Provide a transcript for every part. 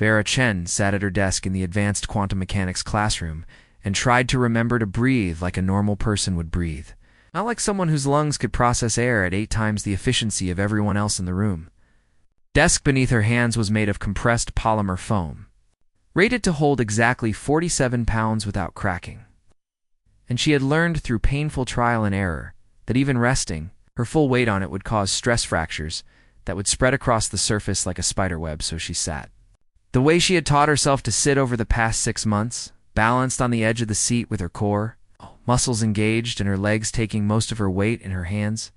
Vera Chen sat at her desk in the advanced quantum mechanics classroom and tried to remember to breathe like a normal person would breathe. Not like someone whose lungs could process air at 8 times the efficiency of everyone else in the room. Desk beneath her hands was made of compressed polymer foam, rated to hold exactly 47 pounds without cracking. And she had learned through painful trial and error that even resting, her full weight on it would cause stress fractures that would spread across the surface like a spiderweb, so she sat. The way she had taught herself to sit over the past 6 months, balanced on the edge of the seat with her core, muscles engaged and her legs taking most of her weight in her hands,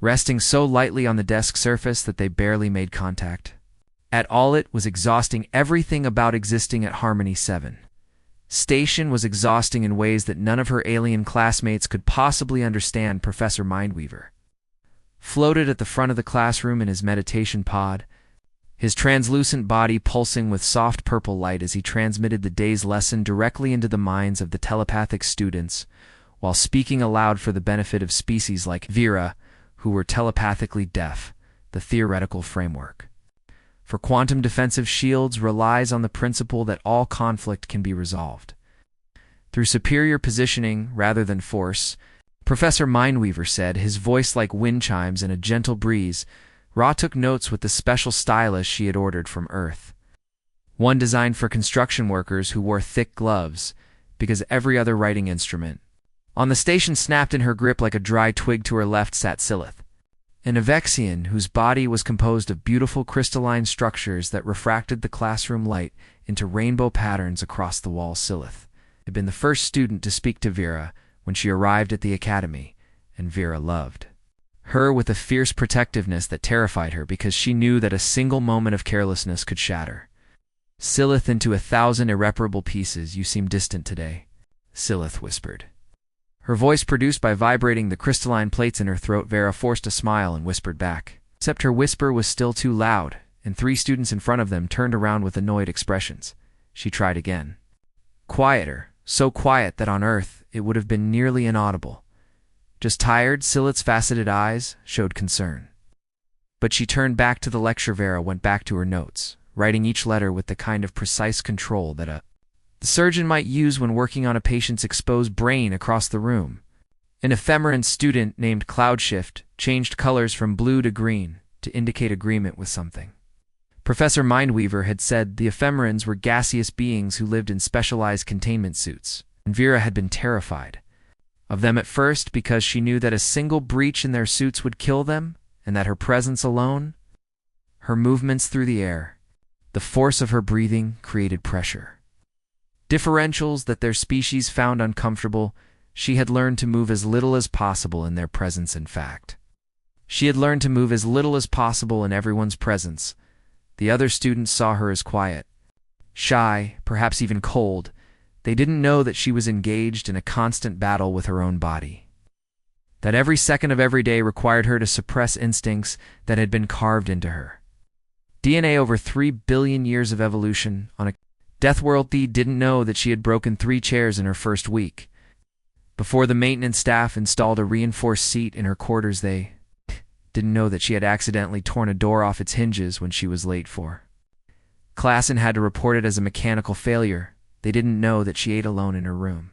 resting so lightly on the desk surface that they barely made contact. At all, it was exhausting. Everything about existing at Harmony 7 Station was exhausting in ways that none of her alien classmates could possibly understand. Professor Mindweaver floated at the front of the classroom in his meditation pod, his translucent body pulsing with soft purple light as he transmitted the day's lesson directly into the minds of the telepathic students, while speaking aloud for the benefit of species like Vera, who were telepathically deaf. The theoretical framework for quantum defensive shields relies on the principle that all conflict can be resolved through superior positioning rather than force. Professor Mindweaver said, his voice like wind chimes in a gentle breeze. Ra took notes with the special stylus she had ordered from Earth, one designed for construction workers who wore thick gloves, because every other writing instrument on the station snapped in her grip like a dry twig. To her left sat Silith, an Avexian whose body was composed of beautiful crystalline structures that refracted the classroom light into rainbow patterns across the walls. Silith had been the first student to speak to Vera when she arrived at the academy, and Vera loved her with a fierce protectiveness that terrified her because she knew that a single moment of carelessness could shatter Silith into 1,000 irreparable pieces. You seem distant today, Silith whispered, her voice produced by vibrating the crystalline plates in her throat. Vera forced a smile and whispered back, except her whisper was still too loud, and 3 students in front of them turned around with annoyed expressions. She tried again. Quieter, so quiet that on Earth it would have been nearly inaudible. Just tired? Silith's faceted eyes showed concern. But she turned back to the lecture. Vera went back to her notes, writing each letter with the kind of precise control that the surgeon might use when working on a patient's exposed brain. Across the room, an ephemeran student named Cloudshift changed colors from blue to green to indicate agreement with something. Professor Mindweaver had said the ephemerans were gaseous beings who lived in specialized containment suits, and Vera had been terrified of them at first because she knew that a single breach in their suits would kill them, and that her presence alone, her movements through the air, the force of her breathing created pressure differentials that their species found uncomfortable. She had learned to move as little as possible in their presence. In fact, she had learned to move as little as possible in everyone's presence. The other students saw her as quiet, shy, perhaps even cold. They didn't know that she was engaged in a constant battle with her own body, that every second of every day required her to suppress instincts that had been carved into her DNA over 3 billion years of evolution. On a Deathworlder didn't know that she had broken 3 chairs in her first week. Before the maintenance staff installed a reinforced seat in her quarters, they didn't know that she had accidentally torn a door off its hinges when she was late for class and had to report it as a mechanical failure. They didn't know that she ate alone in her room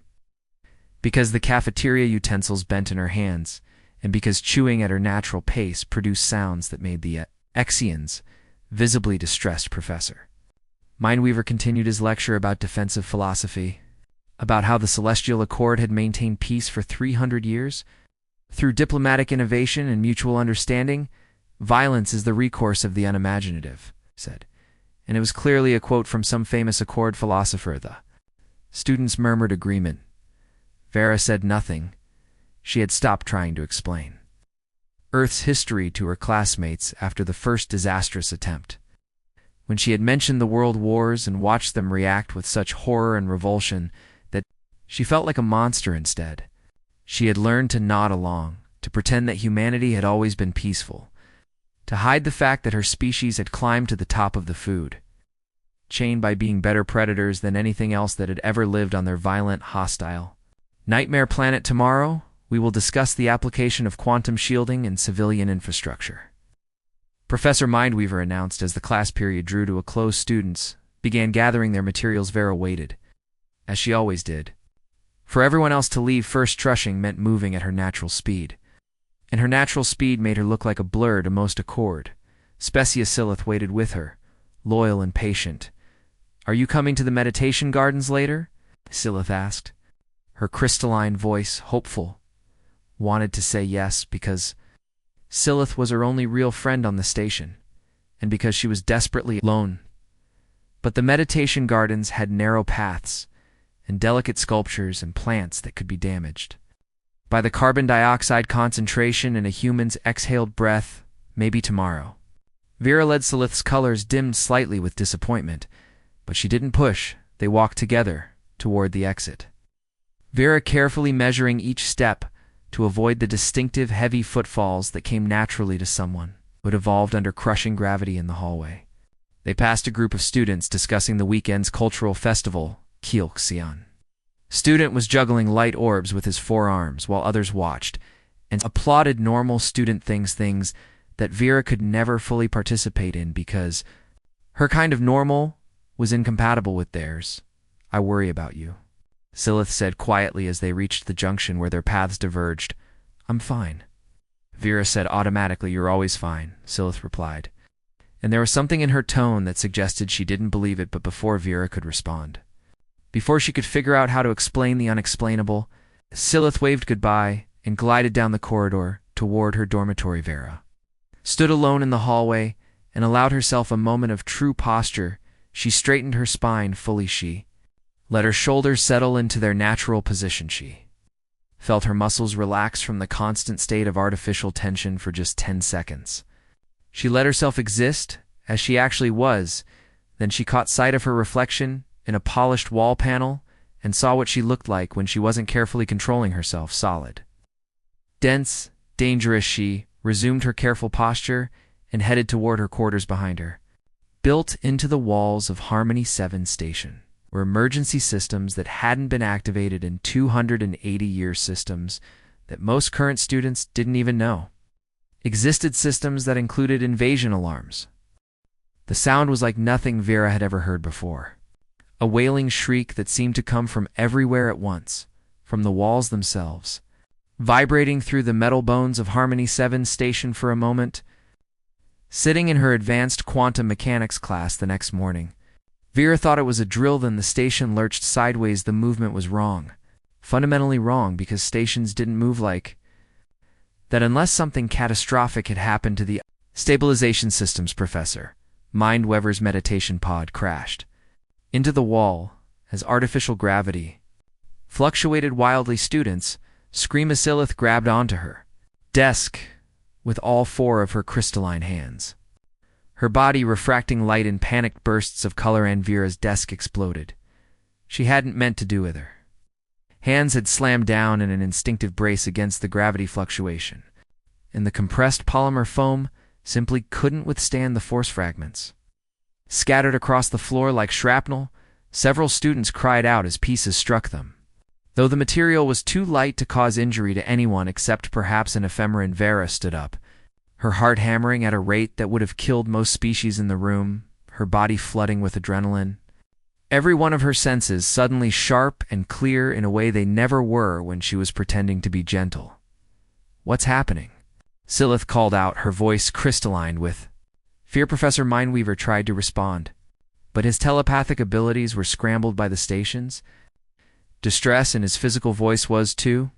because the cafeteria utensils bent in her hands, and because chewing at her natural pace produced sounds that made the Exians visibly distressed. Professor Mindweaver continued his lecture about defensive philosophy, about how the Celestial Accord had maintained peace for 300 years. Through diplomatic innovation and mutual understanding, violence is the recourse of the unimaginative, said. And it was clearly a quote from some famous Accord philosopher. The students murmured agreement. Vera said nothing. She had stopped trying to explain Earth's history to her classmates after the first disastrous attempt. When she had mentioned the world wars and watched them react with such horror and revulsion that she felt like a monster instead. She had learned to nod along, to pretend that humanity had always been peaceful, to hide the fact that her species had climbed to the top of the food chain by being better predators than anything else that had ever lived on their violent, hostile nightmare planet. Tomorrow, we will discuss the application of quantum shielding in civilian infrastructure. Professor Mindweaver announced as the class period drew to a close. Students began gathering their materials. Vera waited, as she always did. For everyone else to leave first, trushing meant moving at her natural speed. And her natural speed made her look like a blur to most Accord. Specia Silith waited with her, loyal and patient. "Are you coming to the meditation gardens later?" Silith asked. Her crystalline voice, hopeful, wanted to say yes because Silith was her only real friend on the station, and because she was desperately alone. But the meditation gardens had narrow paths and delicate sculptures and plants that could be damaged by the carbon dioxide concentration in a human's exhaled breath. Maybe tomorrow. Vera led. Silith's colors dimmed slightly with disappointment, but she didn't push. They walked together toward the exit, Vera carefully measuring each step to avoid the distinctive heavy footfalls that came naturally to someone who had evolved under crushing gravity in the hallway. They passed a group of students discussing the weekend's cultural festival, Kielxian. Student was juggling light orbs with his forearms while others watched and applauded. Normal student things that Vera could never fully participate in because her kind of normal was incompatible with theirs. "I worry about you," Silith said quietly as they reached the junction where their paths diverged. "I'm fine." Vera said automatically. "You're always fine," Silith replied. And there was something in her tone that suggested she didn't believe it. But before Vera could respond, before she could figure out how to explain the unexplainable, Silith waved goodbye and glided down the corridor toward her dormitory. Vera stood alone in the hallway and allowed herself a moment of true posture. She straightened her spine fully. She let her shoulders settle into their natural position. She felt her muscles relax from the constant state of artificial tension for just 10 seconds. She let herself exist as she actually was. Then she caught sight of her reflection in a polished wall panel and saw what she looked like when she wasn't carefully controlling herself. Solid, dense, dangerous. She resumed her careful posture and headed toward her quarters. Behind her, built into the walls of Harmony 7 Station, were emergency systems that hadn't been activated in 280 years, systems that most current students didn't even know existed, systems that included invasion alarms. The sound was like nothing Vera had ever heard before, a wailing shriek that seemed to come from everywhere at once, from the walls themselves, vibrating through the metal bones of Harmony 7 Station. For a moment, sitting in her advanced quantum mechanics class the next morning, Vera thought it was a drill. Then the station lurched sideways. The movement was wrong, fundamentally wrong, because stations didn't move like that unless something catastrophic had happened to the stabilization systems. Professor Mindweaver's meditation pod crashed into the wall as artificial gravity fluctuated wildly. Students screamed. Silith grabbed onto her desk with all 4 of her crystalline hands, her body refracting light in panicked bursts of color, and Vera's desk exploded. She hadn't meant to do either. Hands had slammed down in an instinctive brace against the gravity fluctuation, and the compressed polymer foam simply couldn't withstand the force fragments. Scattered across the floor like shrapnel, several students cried out as pieces struck them. Though the material was too light to cause injury to anyone except perhaps an ephemeran, Vera stood up, her heart hammering at a rate that would have killed most species in the room, her body flooding with adrenaline. Every one of her senses suddenly sharp and clear in a way they never were when she was pretending to be gentle. "What's happening?" Silith called out, her voice crystalline with fear. Professor Mindweaver tried to respond, but his telepathic abilities were scrambled by the stations. Distress in his physical voice was too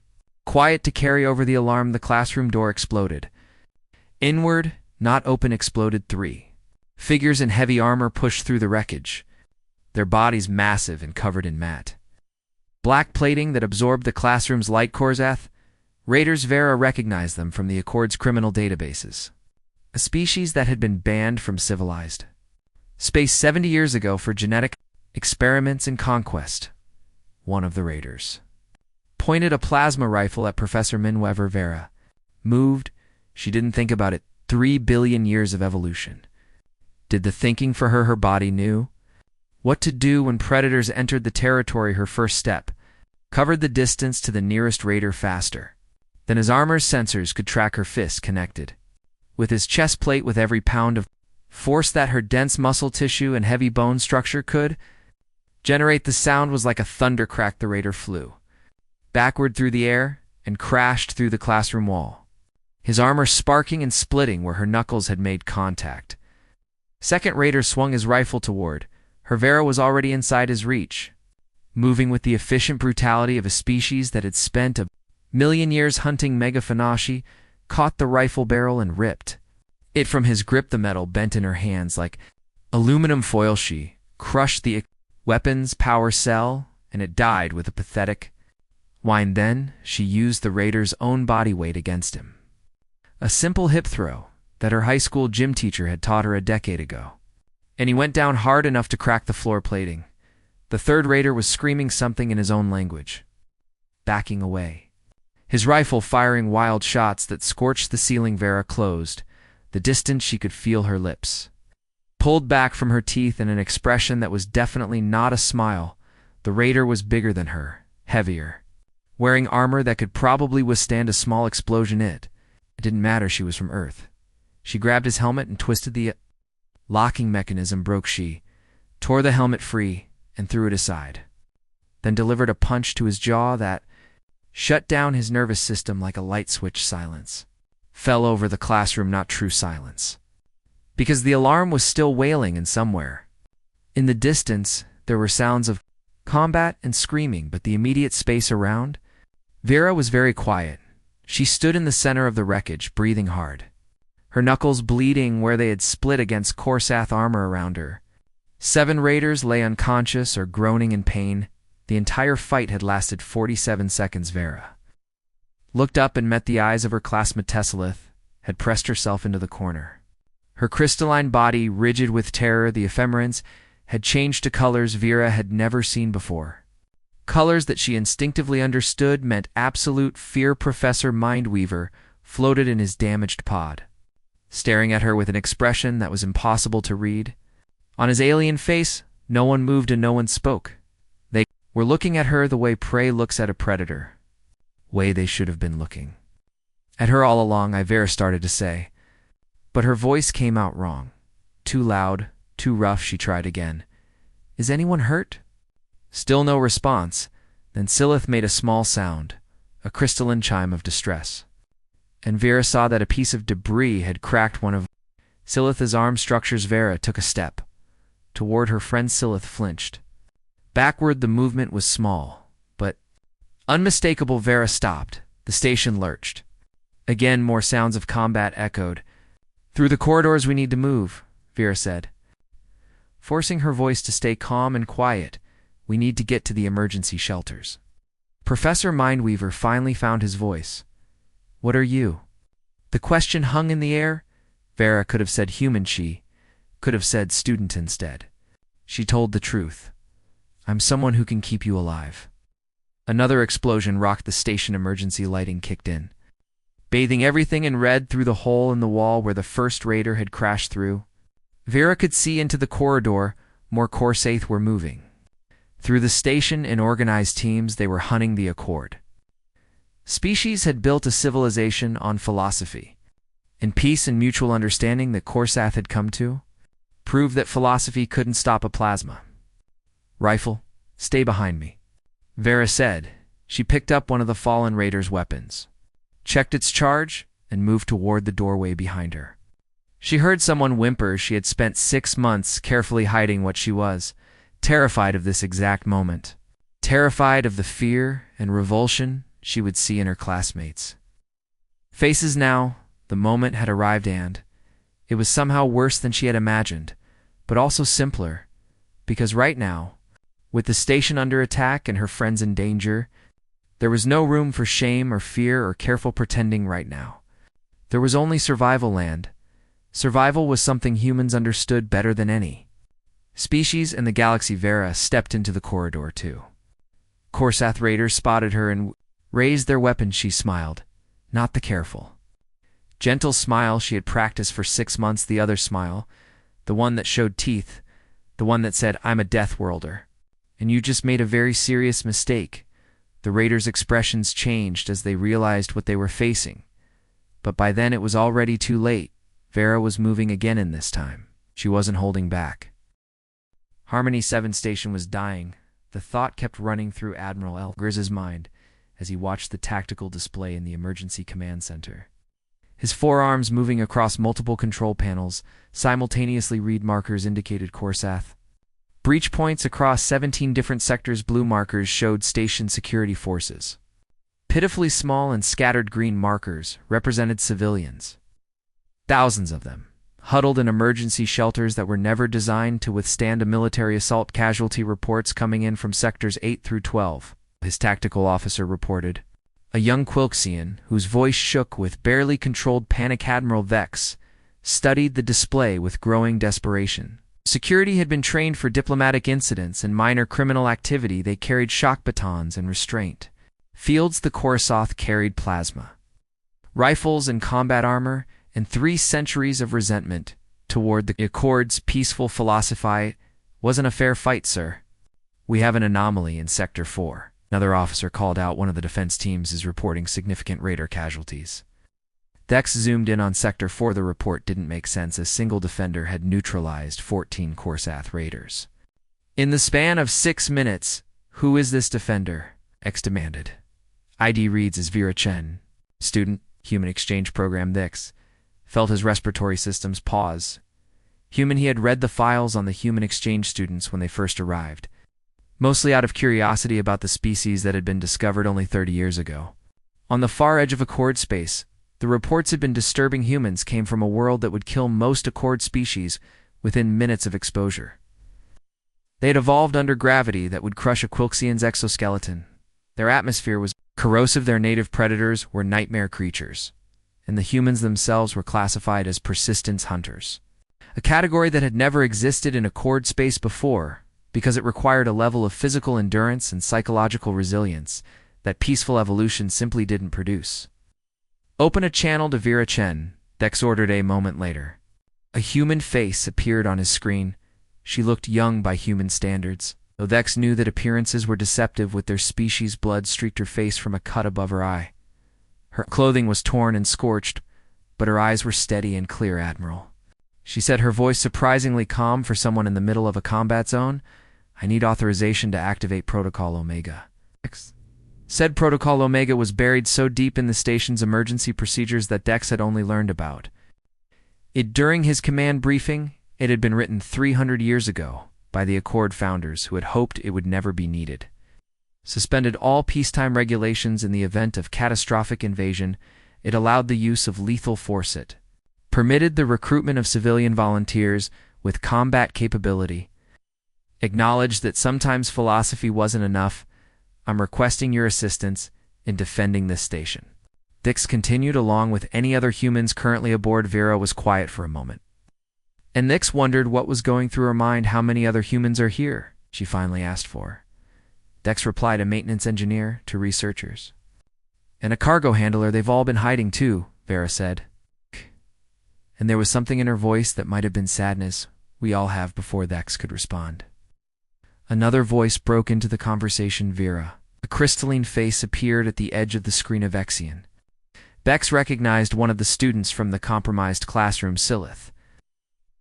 quiet to carry over the alarm. The classroom door exploded. Inward, not open, exploded. 3 figures in heavy armor pushed through the wreckage, their bodies massive and covered in matte black plating that absorbed the classroom's light cores. Raiders. Vera recognized them from the Accord's criminal databases, a species that had been banned from civilized space 70 years ago for genetic experiments and conquest. One of the raiders pointed a plasma rifle at Professor Mindweaver. Vera moved. She didn't think about it. 3 billion years of evolution did the thinking for her. Her body knew what to do when predators entered the territory. Her first step covered the distance to the nearest raider faster than his armor's sensors could track. Her fist connected with his chest plate with every pound of force that her dense muscle tissue and heavy bone structure could generate. The sound was like a thunder crack. The raider flew backward through the air and crashed through the classroom wall, his armor sparking and splitting where her knuckles had made contact. Second raider swung his rifle toward. Her Vera was already inside his reach, moving with the efficient brutality of a species that had spent a million years hunting megaphenoshi, caught the rifle barrel and ripped it from his grip. The metal bent in her hands like aluminum foil. She crushed the weapon's power cell, and it died with a pathetic whine. Then she used the raider's own body weight against him. A simple hip throw that her high school gym teacher had taught her a decade ago. And he went down hard enough to crack the floor plating. The third raider was screaming something in his own language, backing away, his rifle firing wild shots that scorched the ceiling. Vera closed the distance. She could feel her lips pulled back from her teeth in an expression that was definitely not a smile. The raider was bigger than her, heavier, wearing armor that could probably withstand a small explosion. It didn't matter she was from Earth. She grabbed his helmet and twisted the locking mechanism. Broke. She tore the helmet free and threw it aside, then delivered a punch to his jaw that shut down his nervous system like a light switch. Silence fell over the classroom. Not true silence, because the alarm was still wailing, and somewhere in the distance there were sounds of combat and screaming. But the immediate space around Vera was very quiet. She stood in the center of the wreckage, breathing hard, her knuckles bleeding where they had split against Korsath armor around her. 7 raiders lay unconscious or groaning in pain. The entire fight had lasted 47 seconds. Vera looked up and met the eyes of her classmate. Tesselith had pressed herself into the corner, her crystalline body rigid with terror. The ephemerans had changed to colors Vera had never seen before, colors that she instinctively understood meant absolute fear. Professor Mindweaver floated in his damaged pod, staring at her with an expression that was impossible to read. On his alien face, no one moved and no one spoke. They were looking at her the way prey looks at a predator, way they should have been looking at her all along. Vera started to say, but her voice came out wrong, too loud, too rough. She tried again. Is anyone hurt? Still no response. Then Silith made a small sound, a crystalline chime of distress, and Vera saw that a piece of debris had cracked one of Silith's arm structures. Vera took a step toward her friend. Silith flinched backward. The movement was small, but unmistakable. Vera stopped. The station lurched. Again, more sounds of combat echoed through the corridors. We need to move, Vera said, forcing her voice to stay calm and quiet. We need to get to the emergency shelters. Professor Mindweaver finally found his voice. What are you? The question hung in the air. Vera could have said human. She could have said student instead. She told the truth. I'm someone who can keep you alive. Another explosion rocked the station. Emergency lighting kicked in, bathing everything in red through the hole in the wall where the first raider had crashed through. Vera could see into the corridor. More Korsath were moving through the station in organized teams. They were hunting the Accord. Species had built a civilization on philosophy, and peace and mutual understanding that Korsath had come to proved that philosophy couldn't stop a plasma rifle. Stay behind me, Vera said. She picked up one of the fallen raiders' weapons, checked its charge, and moved toward the doorway behind her. She heard someone whimper. She had spent 6 months carefully hiding what she was, terrified of this exact moment, terrified of the fear and revulsion she would see in her classmates' faces. Now, the moment had arrived, and it was somehow worse than she had imagined, but also simpler, because right now, with the station under attack and her friends in danger, there was no room for shame or fear or careful pretending right now. There was only survival land. Survival was something humans understood better than any species in the galaxy. Vera stepped into the corridor too. Korsath raiders spotted her and raised their weapons. She smiled, not the careful, gentle smile she had practiced for 6 months. The other smile, the one that showed teeth, the one that said, I'm a Deathworlder, and you just made a very serious mistake. The raiders' expressions changed as they realized what they were facing, but by then it was already too late. Vera was moving again in this time. She wasn't holding back. Harmony 7 station was dying. The thought kept running through Admiral Elgriz's mind as he watched the tactical display in the emergency command center. His forearms moving across multiple control panels, simultaneously read markers indicated Corsath. Breach points across 17 different sectors. Blue markers showed station security forces. Pitifully small and scattered green markers represented civilians. Thousands of them, huddled in emergency shelters that were never designed to withstand a military assault. Casualty reports coming in from sectors 8 through 12, his tactical officer reported. A young Quilxian, whose voice shook with barely controlled panic, Admiral Vex, studied the display with growing desperation. Security had been trained for diplomatic incidents and minor criminal activity. They carried shock batons and restraint. Fields the Corsath carried plasma, rifles and combat armor, and 3 centuries of resentment toward the Accord's peaceful philosophy. Wasn't a fair fight, sir. We have an anomaly in Sector 4. Another officer called out. One of the defense teams is reporting significant raider casualties. Dex zoomed in on Sector 4. The report didn't make sense. A single defender had neutralized 14 Corsath raiders. In the span of 6 minutes, who is this defender? X demanded. ID reads as Vera Chen. Student, Human Exchange Program. Dex felt his respiratory systems pause. Human. He had read the files on the human exchange students when they first arrived, mostly out of curiosity about the species that had been discovered only 30 years ago. On the far edge of Accord space, the reports had been disturbing. Humans came from a world that would kill most Accord species within minutes of exposure. They had evolved under gravity that would crush a Quilxian's exoskeleton. Their atmosphere was corrosive. Their native predators were nightmare creatures, and the humans themselves were classified as persistence hunters, a category that had never existed in Accord space before because it required a level of physical endurance and psychological resilience that peaceful evolution simply didn't produce. Open a channel to Vera Chen, Dex ordered. A moment later, a human face appeared on his screen. She looked young by human standards, though Dex knew that appearances were deceptive. With their species blood streaked her face from a cut above her eye. Her clothing was torn and scorched, but her eyes were steady and clear. Admiral, she said, her voice surprisingly calm for someone in the middle of a combat zone. I need authorization to activate Protocol Omega. Said Protocol Omega was buried so deep in the station's emergency procedures that Dex had only learned about it during his command briefing. It had been written 300 years ago by the Accord founders who had hoped it would never be needed. Suspended all peacetime regulations in the event of catastrophic invasion. It allowed the use of lethal force. It permitted the recruitment of civilian volunteers with combat capability. Acknowledged that sometimes philosophy wasn't enough. I'm requesting your assistance in defending this station. Dix continued along with any other humans currently aboard. Vera was quiet for a moment, and Nix wondered what was going through her mind. How many other humans are here? She finally asked for. Dex replied, a maintenance engineer, 2 researchers, and a cargo handler. They've all been hiding too, Vera said. And there was something in her voice that might have been sadness. We all have. Before Dex could respond, another voice broke into the conversation. Vera. A crystalline face appeared at the edge of the screen of Exian. Bex recognized one of the students from the compromised classroom. Silith.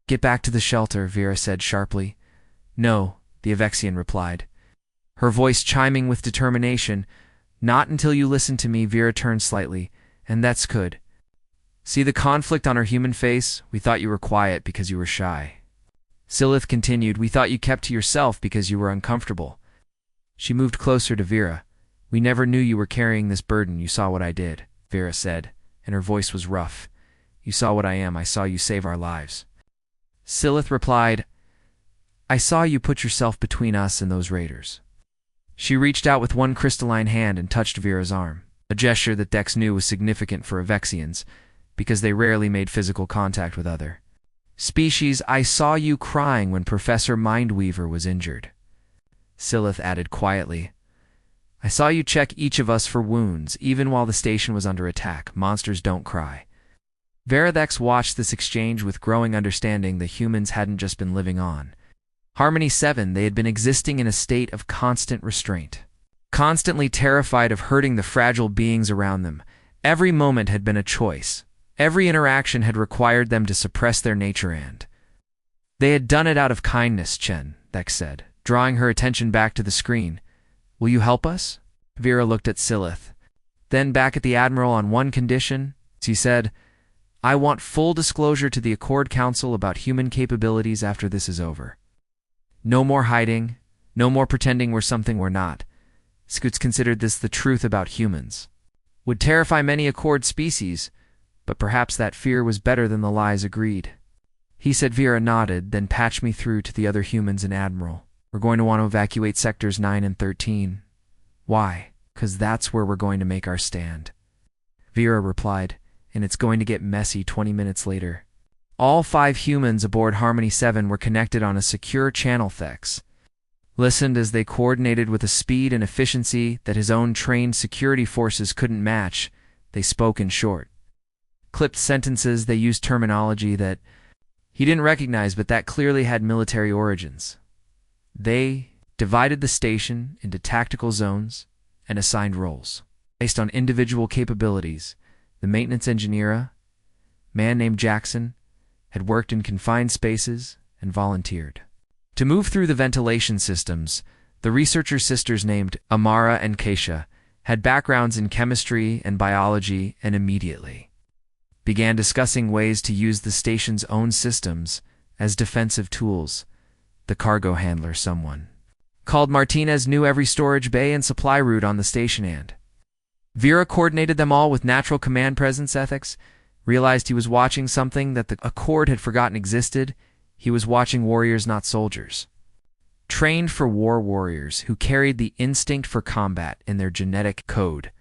Get back to the shelter, Vera said sharply. No, the Avexian replied, her voice chiming with determination. Not until you listen to me. Vera turned slightly, and that's good. See the conflict on her human face? We thought you were quiet because you were shy. Silith continued, we thought you kept to yourself because you were uncomfortable. She moved closer to Vera. We never knew you were carrying this burden. You saw what I did, Vera said, and her voice was rough. You saw what I am. I saw you save our lives. Silith replied, I saw you put yourself between us and those raiders. She reached out with one crystalline hand and touched Vera's arm, a gesture that Dex knew was significant for Avexians, because they rarely made physical contact with other species. I saw you crying when Professor Mindweaver was injured. Silith added quietly, I saw you check each of us for wounds, even while the station was under attack. Monsters don't cry. Veradex watched this exchange with growing understanding. The humans hadn't just been living on Harmony 7, they had been existing in a state of constant restraint, constantly terrified of hurting the fragile beings around them. Every moment had been a choice, Every interaction had required them to suppress their nature and they had done it out of kindness, Chen, Vex said, drawing her attention back to the screen. Will you help us? Vera looked at Silith. Then back at the Admiral on one condition. She said, I want full disclosure to the Accord Council about human capabilities after this is over. No more hiding, no more pretending we're something we're not. Scoots considered this the truth about humans. Would terrify many Accord species, but perhaps that fear was better than the lies agreed. He said. Vera nodded, then patched me through to the other humans and Admiral. We're going to want to evacuate Sectors 9 and 13. Why? 'Cause that's where we're going to make our stand. Vera replied, and it's going to get messy 20 minutes later. All 5 humans aboard Harmony 7 were connected on a secure channel. Thex listened as they coordinated with a speed and efficiency that his own trained security forces couldn't match. They spoke in short, clipped sentences. They used terminology that he didn't recognize, but that clearly had military origins. They divided the station into tactical zones and assigned roles based on individual capabilities. The maintenance engineer, a man named Jackson, had worked in confined spaces and volunteered to move through the ventilation systems. The researcher sisters named Amara and Keisha had backgrounds in chemistry and biology and immediately began discussing ways to use the station's own systems as defensive tools. The cargo handler, someone called Martinez, knew every storage bay and supply route on the station, and Vera coordinated them all with natural command presence ethics, realized he was watching something that the Accord had forgotten existed. He was watching warriors, not soldiers. Trained for war warriors who carried the instinct for combat in their genetic code.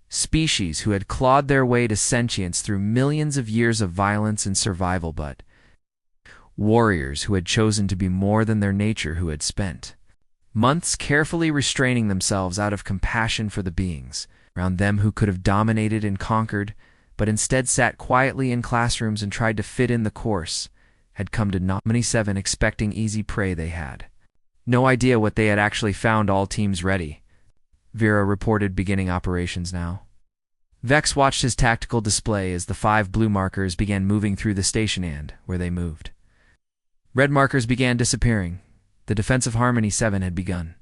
Species who had clawed their way to sentience through millions of years of violence and survival, but warriors who had chosen to be more than their nature, who had spent months carefully restraining themselves out of compassion for the beings around them who could have dominated and conquered, but instead sat quietly in classrooms and tried to fit in the course, had come to Harmony 7 expecting easy prey. They had no idea what they had actually found. All teams ready, Vera reported, beginning operations now. Vex watched his tactical display as the 5 blue markers began moving through the station, and where they moved, red markers began disappearing. The defense of Harmony 7 had begun.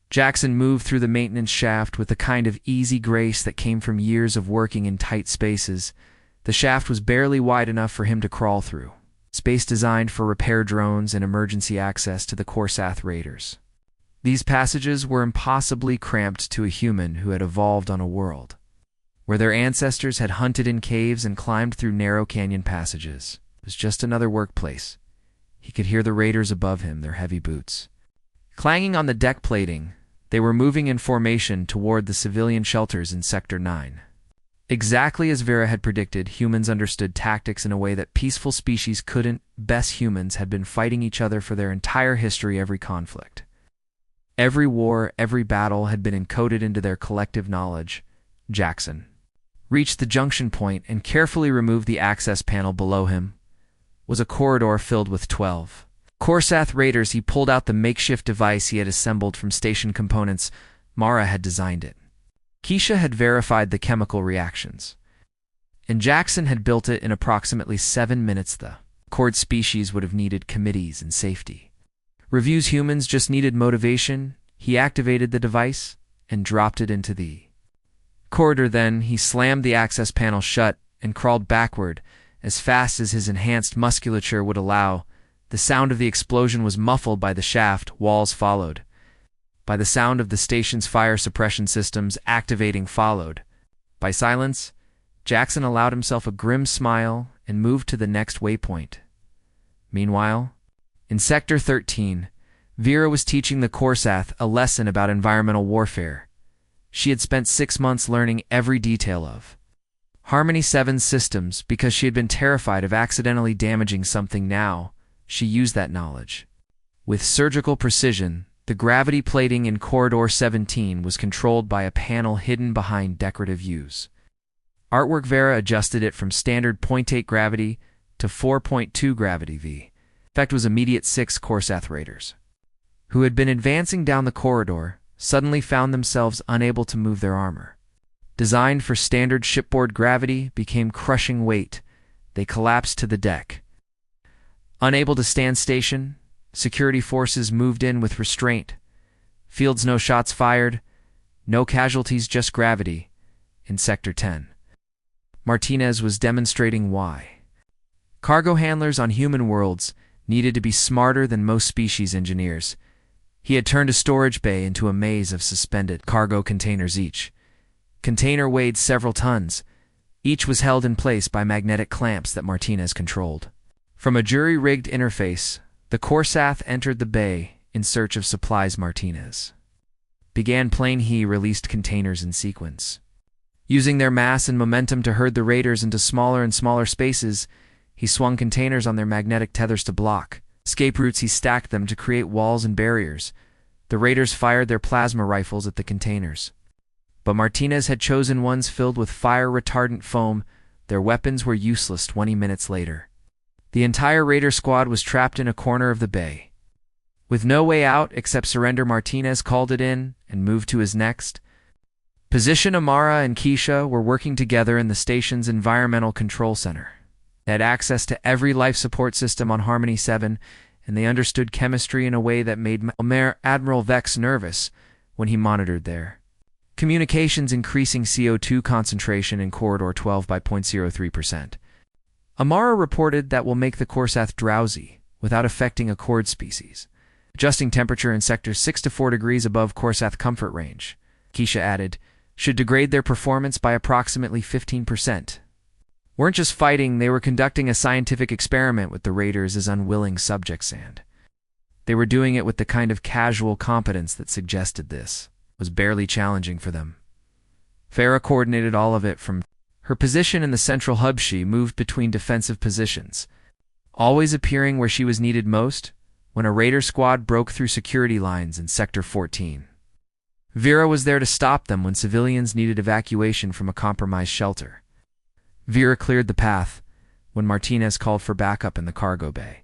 Jackson moved through the maintenance shaft with the kind of easy grace that came from years of working in tight spaces. The shaft was barely wide enough for him to crawl through, space designed for repair drones and emergency access to the Korsath raiders. These passages were impossibly cramped to a human who had evolved on a world where their ancestors had hunted in caves and climbed through narrow canyon passages. It was just another workplace. He could hear the raiders above him, their heavy boots clanging on the deck plating. They were moving in formation toward the civilian shelters in Sector 9. Exactly as Vera had predicted, humans understood tactics in a way that peaceful species couldn't. Best humans had been fighting each other for their entire history. Every conflict, every war, every battle had been encoded into their collective knowledge. Jackson reached the junction point and carefully removed the access panel. Below him was a corridor filled with 12 Korsath raiders. He pulled out the makeshift device he had assembled from station components. Mara had designed it. Keisha had verified the chemical reactions, and Jackson had built it in approximately 7 minutes. The Accord species would have needed committees and safety reviews. Humans just needed motivation. He activated the device and dropped it into the corridor. Then he slammed the access panel shut and crawled backward as fast as his enhanced musculature would allow. The sound of the explosion was muffled by the shaft walls, followed by the sound of the station's fire suppression systems activating, followed by silence. Jackson allowed himself a grim smile and moved to the next waypoint. Meanwhile, in Sector 13, Vera was teaching the Korsath a lesson about environmental warfare. She had spent 6 months learning every detail of Harmony 7's systems because she had been terrified of accidentally damaging something. Now, she used that knowledge with surgical precision. The gravity plating in Corridor 17 was controlled by a panel hidden behind decorative U's artwork. Vera adjusted it from standard 0.8 gravity to 4.2 gravity. The effect was immediate. 6 Korsath raiders who had been advancing down the corridor suddenly found themselves unable to move their armor. designed for standard shipboard gravity, became crushing weight. They collapsed to the deck. Unable to stand station, security forces moved in with restraint. Fields, no shots fired, no casualties, just gravity, in Sector 10. Martinez was demonstrating why. Cargo handlers on human worlds needed to be smarter than most species engineers. He had turned a storage bay into a maze of suspended cargo containers each. Container weighed several tons. Each was held in place by magnetic clamps that Martinez controlled. From a jury-rigged interface, the Corsath entered the bay in search of supplies. Martinez began playing. He released containers in sequence. Using their mass and momentum to herd the raiders into smaller and smaller spaces, he swung containers on their magnetic tethers to block escape routes. He stacked them to create walls and barriers. The raiders fired their plasma rifles at the containers, but Martinez had chosen ones filled with fire-retardant foam. Their weapons were useless 20 minutes later. The entire raider squad was trapped in a corner of the bay. With no way out except surrender, Martinez called it in and moved to his next position. Amara and Keisha were working together in the station's environmental control center. They had access to every life support system on Harmony 7, and they understood chemistry in a way that made Admiral Vex nervous when he monitored their communications, increasing CO2 concentration in Corridor 12 by 0.03%. Amara reported that will make the Corsath drowsy without affecting a cord species, adjusting temperature in sectors 6 to 4 degrees above Corsath comfort range. Keisha added, should degrade their performance by approximately 15%. Weren't just fighting, they were conducting a scientific experiment with the raiders as unwilling subjects, and they were doing it with the kind of casual competence that suggested this was barely challenging for them. Farah coordinated all of it from her position in the central hub. She moved between defensive positions, always appearing where she was needed most when a raider squad broke through security lines in Sector 14. Vera was there to stop them when civilians needed evacuation from a compromised shelter. Vera cleared the path when Martinez called for backup in the cargo bay.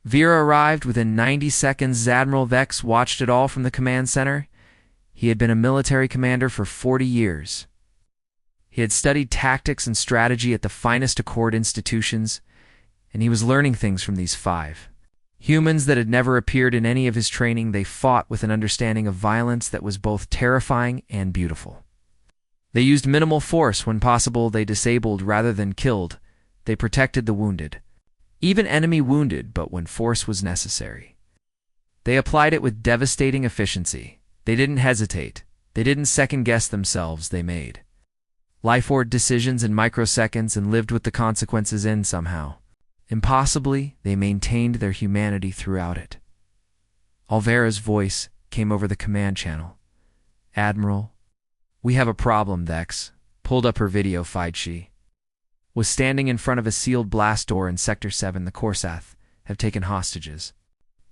Vera arrived within 90 seconds. Admiral Vex watched it all from the command center. He had been a military commander for 40 years. He had studied tactics and strategy at the finest Accord institutions, and he was learning things from these 5 humans that had never appeared in any of his training. They fought with an understanding of violence that was both terrifying and beautiful. They used minimal force when possible. They disabled rather than killed. They protected the wounded, even enemy wounded, but when force was necessary, they applied it with devastating efficiency. They didn't hesitate. They didn't second-guess themselves. They made life-or decisions in microseconds and lived with the consequences in somehow. Impossibly, they maintained their humanity throughout it. Alvera's voice came over the command channel. Admiral, we have a problem. Vex pulled up her video feed. She was standing in front of a sealed blast door in Sector 7. The Corsath have taken hostages.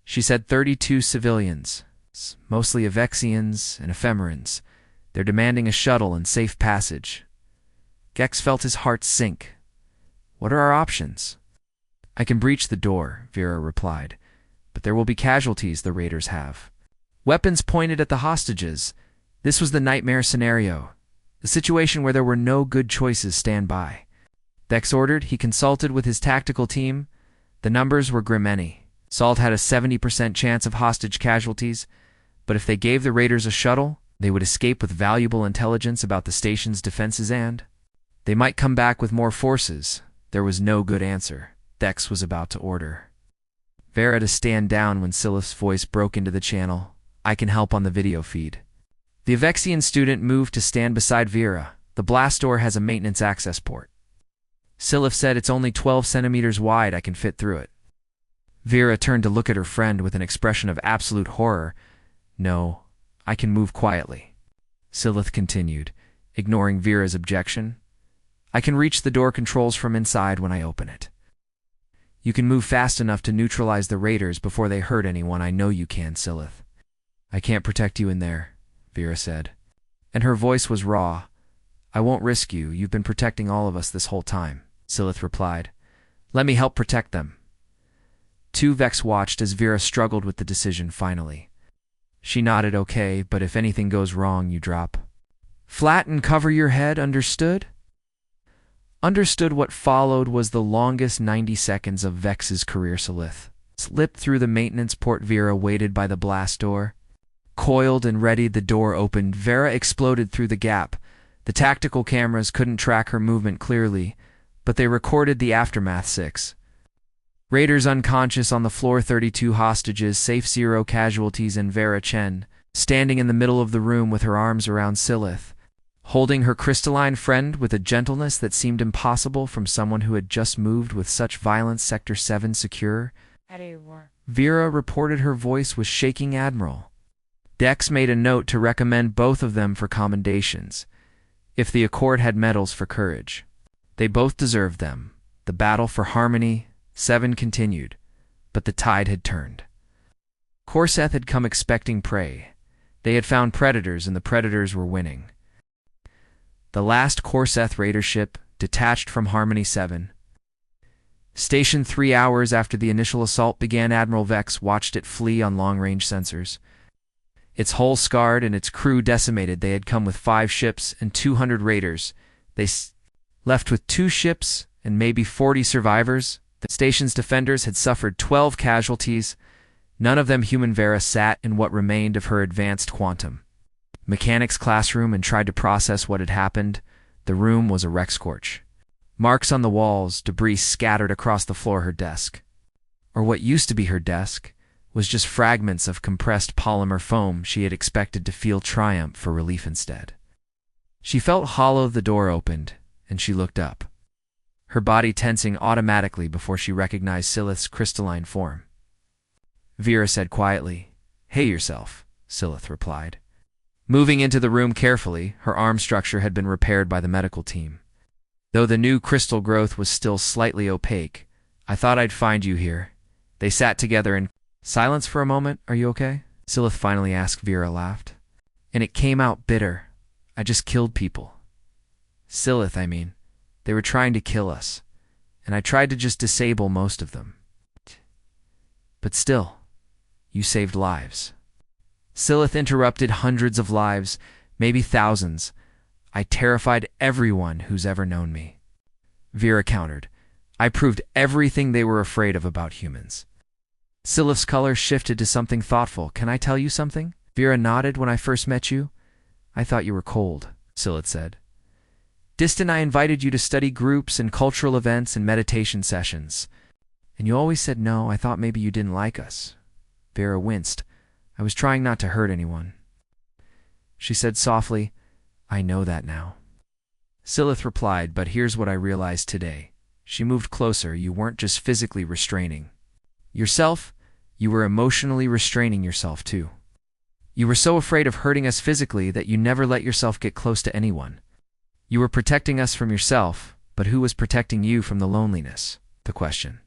She said 32 civilians, mostly Avexians and Ephemerans. They're demanding a shuttle and safe passage. Gex felt his heart sink. What are our options? I can breach the door, Vera replied, but there will be casualties. The raiders have weapons pointed at the hostages. This was the nightmare scenario, the situation where there were no good choices. Stand by, Vex ordered. He consulted with his tactical team. The numbers were grim. Any Salt had a 70% chance of hostage casualties, but if they gave the raiders a shuttle, they would escape with valuable intelligence about the station's defenses, and they might come back with more forces. There was no good answer. Vex was about to order Vera to stand down when Silith's voice broke into the channel. I can help on the video feed. The Avexian student moved to stand beside Vera. The blast door has a maintenance access port. Silith said it's only 12 centimeters wide. I can fit through it. Vera turned to look at her friend with an expression of absolute horror. No, I can move quietly, Silith continued, ignoring Vera's objection. I can reach the door controls from inside when I open it. You can move fast enough to neutralize the raiders before they hurt anyone. I know you can, Silith. I can't protect you in there, Vera said, and her voice was raw. I won't risk you. You've been protecting all of us this whole time, Silith replied. Let me help protect them. Vex watched as Vera struggled with the decision finally. She nodded. Okay, but if anything goes wrong, you drop Flat and cover your head, understood? Understood. What followed was the longest 90 seconds of Vex's career. Silith slipped through the maintenance port. Vera waited by the blast door. Coiled and ready, the door opened. Vera exploded through the gap. The tactical cameras couldn't track her movement clearly, but they recorded the aftermath. 6 Raiders unconscious on the floor, 32 hostages, safe, 0 casualties, and Vera Chen, standing in the middle of the room with her arms around Silith, holding her crystalline friend with a gentleness that seemed impossible from someone who had just moved with such violence. Sector 7 secure. Vera reported. Her voice was shaking. Admiral. Dex made a note to recommend both of them for commendations. If the Accord had medals for courage, they both deserved them. The battle for Harmony 7 continued, but the tide had turned. Corseth had come expecting prey. They had found predators, and the predators were winning. The last Corseth raider ship detached from Harmony 7. Stationed 3 hours after the initial assault began, Admiral Vex watched it flee on long-range sensors. Its hull scarred and its crew decimated. They had come with 5 ships and 200 raiders. They left with 2 ships and maybe 40 survivors. The station's defenders had suffered 12 casualties, none of them human. Vera sat in what remained of her advanced quantum mechanics classroom and tried to process what had happened. The room was a wreck scorch. Marks on the walls, debris scattered across the floor. Her desk, or what used to be her desk, was just fragments of compressed polymer foam. She had expected to feel triumph for relief. Instead, she felt hollow. The door opened, and she looked up, her body tensing automatically before she recognized Silith's crystalline form. Vera said quietly, "Hey yourself," Silith replied. Moving into the room carefully, her arm structure had been repaired by the medical team. Though the new crystal growth was still slightly opaque, "I thought I'd find you here." They sat together in silence for a moment. "Are you okay?" Silith finally asked. Vera laughed. "And it came out bitter. I just killed people." "Silith, I mean. They were trying to kill us, and I tried to just disable most of them. But still, you saved lives." Silith interrupted. "Hundreds of lives, maybe thousands. I terrified everyone who's ever known me." Vera countered. "I proved everything they were afraid of about humans." Silith's color shifted to something thoughtful. "Can I tell you something?" Vera nodded. "When I first met you, I thought you were cold," Silith said. "Distant. I invited you to study groups and cultural events and meditation sessions, and you always said no. I thought maybe you didn't like us." Vera winced. "I was trying not to hurt anyone." She said softly, "I know that now." Silith replied, "But here's what I realized today." She moved closer. "You weren't just physically restraining yourself, you were emotionally restraining yourself too. You were so afraid of hurting us physically that you never let yourself get close to anyone. You were protecting us from yourself, but who was protecting you from the loneliness?" The question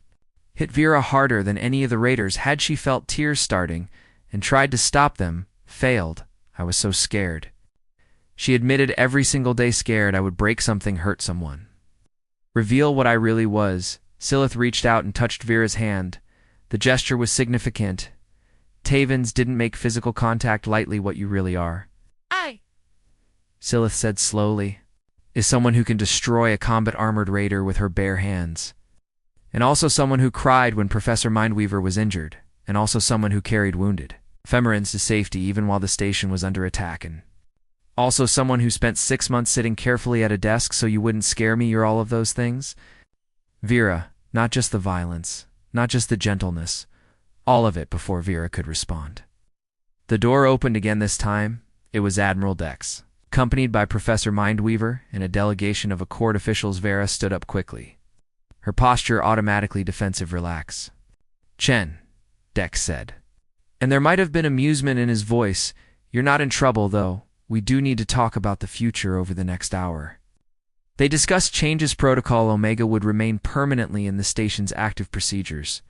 hit Vera harder than any of the raiders. Had she felt tears starting and tried to stop them, failed? "I was so scared." She admitted, "Every single day scared I would break something, hurt someone." "Reveal what I really was." Silith reached out and touched Vera's hand. The gesture was significant. "Tavens didn't make physical contact lightly. What you really are," Silith said slowly, "is someone who can destroy a combat-armored raider with her bare hands. And also someone who cried when Professor Mindweaver was injured. And also someone who carried wounded Femerins to safety even while the station was under attack. And also someone who spent 6 months sitting carefully at a desk so you wouldn't scare me. You're all of those things, Vera. Not just the violence, not just the gentleness, all of it." Before Vera could respond, the door opened again. This time, it was Admiral Dex, accompanied by Professor Mindweaver and a delegation of Accord officials. Vera stood up quickly, her posture automatically defensive. "Relax, Chen," Dex said. And there might have been amusement in his voice. "You're not in trouble, though. We do need to talk about the future over the next hour." They discussed changes. Protocol Omega would remain permanently in the station's active procedures.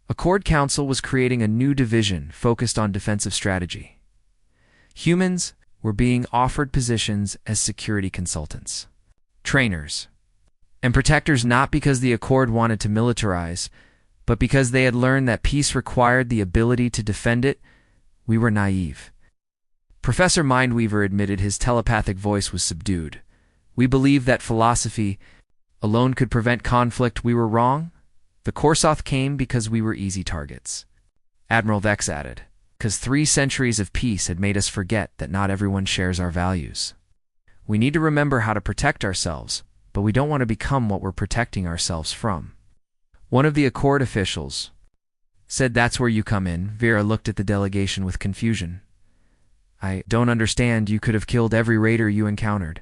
Accord Council was creating a new division focused on defensive strategy. Humans were being offered positions as security consultants, trainers, and protectors, not because the Accord wanted to militarize, but because they had learned that peace required the ability to defend it. "We were naive," Professor Mindweaver admitted his telepathic voice was subdued. We believe that philosophy alone could prevent conflict. We were wrong. The Korsoth came because we were easy targets. Admiral Vex added, because 3 centuries of peace had made us forget that not everyone shares our values. We need to remember how to protect ourselves, but we don't want to become what we're protecting ourselves from. One of the Accord officials said, "That's where you come in." Vera looked at the delegation with confusion. "I don't understand. You could have killed every raider you encountered."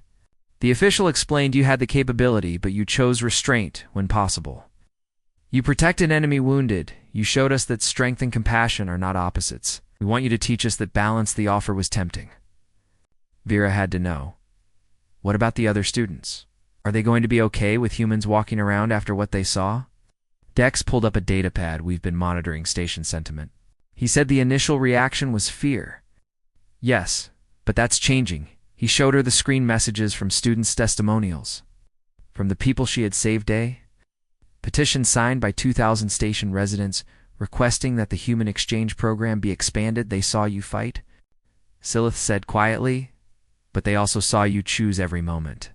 The official explained, "You had the capability, but you chose restraint when possible. You protected enemy wounded. You showed us that strength and compassion are not opposites. We want you to teach us that balance. The offer was tempting." Vera had to know. What about the other students? Are they going to be okay with humans walking around after what they saw? Dex pulled up a datapad. "We've been monitoring station sentiment." He said the initial reaction was fear. "Yes, but that's changing." He showed her the screen messages from students' testimonials. From the people she had saved day. Petition signed by 2,000 station residents requesting that the human exchange program be expanded. "They saw you fight," Silith said quietly, "but they also saw you choose every moment.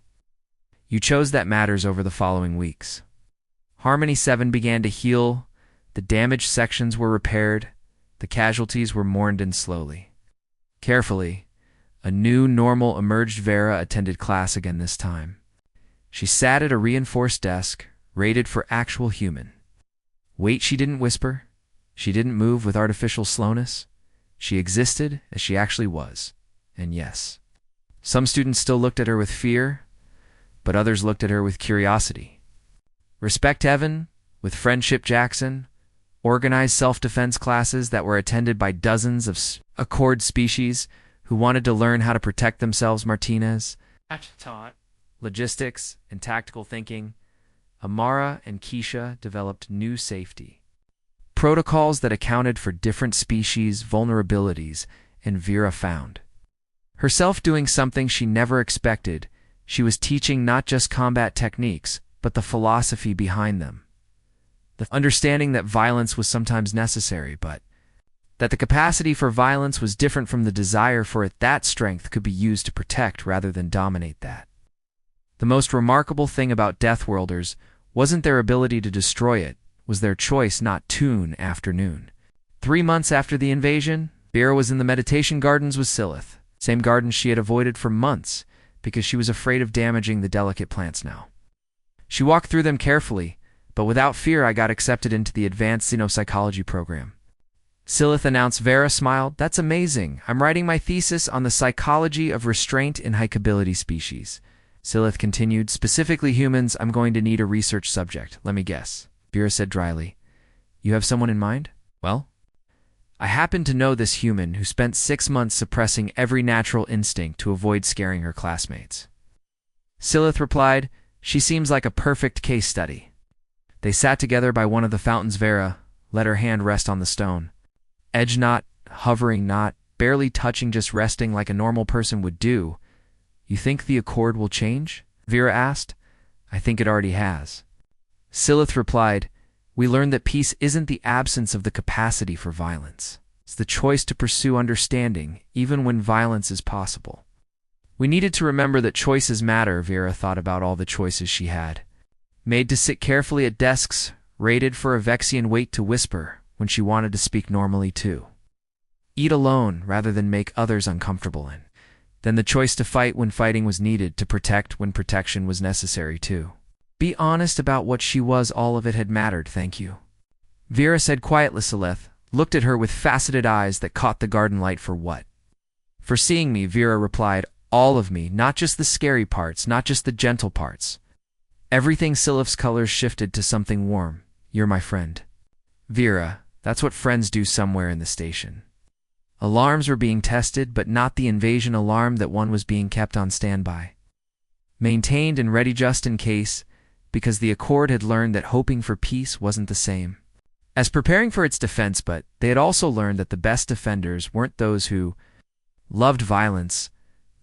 You chose that matters." Over the following weeks, Harmony 7 began to heal. The damaged sections were repaired. The casualties were mourned in slowly. Carefully, a new normal emerged. Vera attended class again this time. She sat at a reinforced desk, rated for actual human. Wait, she didn't whisper. She didn't move with artificial slowness. She existed as she actually was. And yes, some students still looked at her with fear, but others looked at her with curiosity. Respect Evan, with Friendship Jackson, organized self-defense classes that were attended by dozens of Accord species who wanted to learn how to protect themselves. Martinez taught logistics and tactical thinking. Amara and Keisha developed new safety protocols that accounted for different species' vulnerabilities, and Vera found herself doing something she never expected. She was teaching not just combat techniques, but the philosophy behind them. The understanding that violence was sometimes necessary, but that the capacity for violence was different from the desire for it. That strength could be used to protect rather than dominate that. The most remarkable thing about Deathworlders wasn't their ability to destroy it, was their choice not to. Afternoon. 3 months after the invasion, Vera was in the meditation gardens with Silith, same gardens she had avoided for months because she was afraid of damaging the delicate plants now. She walked through them carefully, but without fear. "I got accepted into the advanced xenopsychology program," Silith announced. Vera smiled. "That's amazing. I'm writing my thesis on the psychology of restraint in hikeability species." Silith continued, "Specifically humans. I'm going to need a research subject." "Let me guess," Vera said dryly. "You have someone in mind?" "Well, I happen to know this human who spent 6 months suppressing every natural instinct to avoid scaring her classmates." Silith replied, "She seems like a perfect case study." They sat together by one of the fountains. Vera let her hand rest on the stone. Edge not, hovering not, barely touching, just resting like a normal person would do. "You think the Accord will change?" Vera asked. "I think it already has." Silith replied, "We learned that peace isn't the absence of the capacity for violence. It's the choice to pursue understanding, even when violence is possible." We needed to remember that choices matter. Vera thought about all the choices she had. Made to sit carefully at desks, rated for a Vexian wait to whisper when she wanted to speak normally too. Eat alone rather than make others uncomfortable in. Then the choice to fight when fighting was needed, to protect when protection was necessary too. Be honest about what she was. All of it had mattered. "Thank you," Vera said quietly. Silith looked at her with faceted eyes that caught the garden light. "For what?" "For seeing me," Vera replied. "All of me, not just the scary parts, not just the gentle parts. Everything." Silith's colors shifted to something warm. "You're my friend." "Vera, that's what friends do." Somewhere in the station, alarms were being tested, but not the invasion alarm. That one was being kept on standby, maintained and ready just in case, because the Accord had learned that hoping for peace wasn't the same as preparing for its defense, but they had also learned that the best defenders weren't those who loved violence,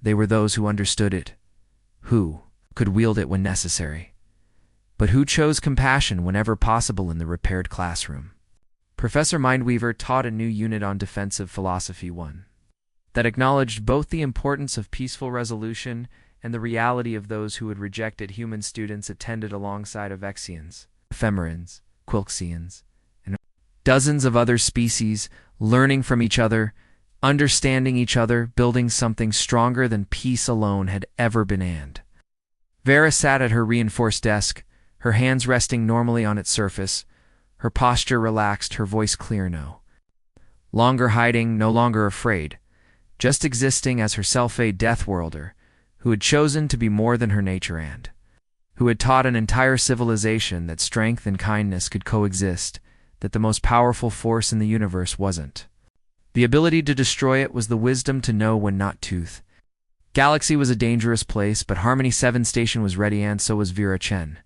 they were those who understood it, who could wield it when necessary, but who chose compassion whenever possible. In the repaired classroom, Professor Mindweaver taught a new unit on defensive philosophy 1. that acknowledged both the importance of peaceful resolution and the reality of those who would reject it. Human students attended alongside of Exians, Ephemerans, Quilxians, and dozens of other species, learning from each other, understanding each other, building something stronger than peace alone had ever been. And Vera sat at her reinforced desk, her hands resting normally on its surface, her posture relaxed, her voice clear. No longer hiding, no longer afraid, just existing as herself, a Deathworlder, who had chosen to be more than her nature and who had taught an entire civilization that strength and kindness could coexist, that the most powerful force in the universe wasn't the ability to destroy it, was the wisdom to know when not to. Galaxy was a dangerous place, but Harmony 7 Station was ready, and so was Vera Chen.